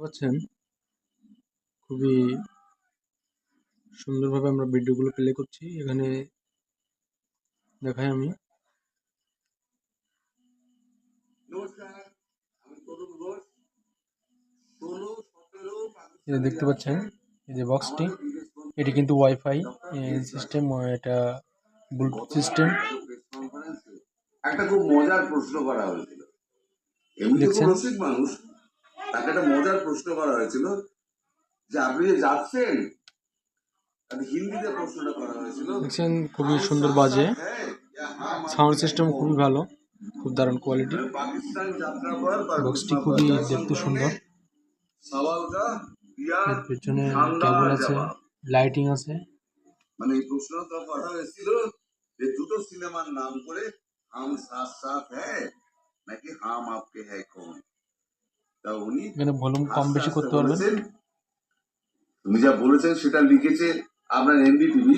পাচ্ছেন খুবই সুন্দরভাবে আমরা ভিডিওগুলো প্লে করছি। এখানে দেখাই আমি। দেখতে পাচ্ছেন এই যে বক্সটি, এটি কিন্তু ওয়াইফাই সিস্টেম, এটা ব্লুটুথ সিস্টেম। একটা খুব মজার প্রশ্ন করা হয়েছিল, এমনি খুব রসিক মানুষ, তাকে একটা মজার প্রশ্ন করা হয়েছিল যে আপনি যে যাচ্ছেন, হিন্দিতে প্রশ্নটা করা হয়েছিল। দেখছেন খুবই সুন্দর বাজে, সাউন্ড সিস্টেম খুবই ভালো, খুব দারুণ কোয়ালিটি। পাকিস্তান যাত্রার পর বক্সটি খুবই দেখতে সুন্দর, এর পেছনে কেবল আছে, লাইটিং আছে। মানে এই প্রশ্নটা করা হয়েছিল যে দুটো সিনেমার নাম করে হাম সাথ সাথ হ্যায় নাকি হাম আপকে হ্যায় কৌন। তা উনি এখানে ভলিউম কম বেশি করতে পারবেন। উনি যা বলেছেন সেটা লিখেছে আপনার এনডিটিভি।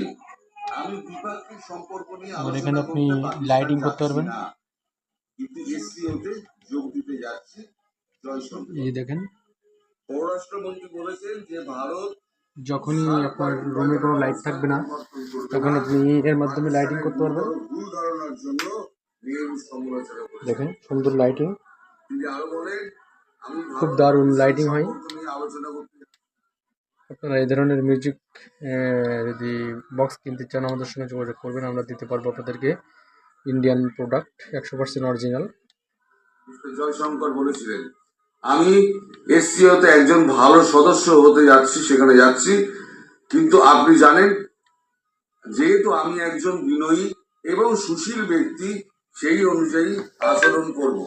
আমি দ্বিপাক্ষিক সম্পর্ক নিয়ে এখানে আলোচনা আপনি করতে লাইটিং করতে পারবেন, কিন্তু এসসিওতে যোগ দিতে যাচ্ছে জয়শঙ্কর। এই দেখেন পররাষ্ট্রমন্ত্রী বলেছেন যে ভারত যখনই আপনার রুমে কোনো লাইট থাকবে না, তখন আপনি এর মাধ্যমে লাইটিং করতে পারবেন। ভুল ধারণার জন্য সমালোচনা করেছেন। দেখেন সুন্দর লাইটিং, তিনি আরো বলেন আমি খুব দারুণ লাইটিং হয়। আলোচনা করতে। আপনারা এই ধরনের মিউজিক যদি বক্স কিনতে চান আমাদের সঙ্গে যোগাযোগ করবেন, আমরা দিতে পারবো আপনাদেরকে। Indian product, 100% original. জয়শঙ্কর বলেছিলেন আমি এসসিওতে একজন ভালো সদস্য হতে যাচ্ছি, সেখানে যাচ্ছি, কিন্তু আপনি জানেন যেহেতু আমি একজন বিনয়ী এবং সুশীল ব্যক্তি, সেই অনুযায়ী আচরণ করব।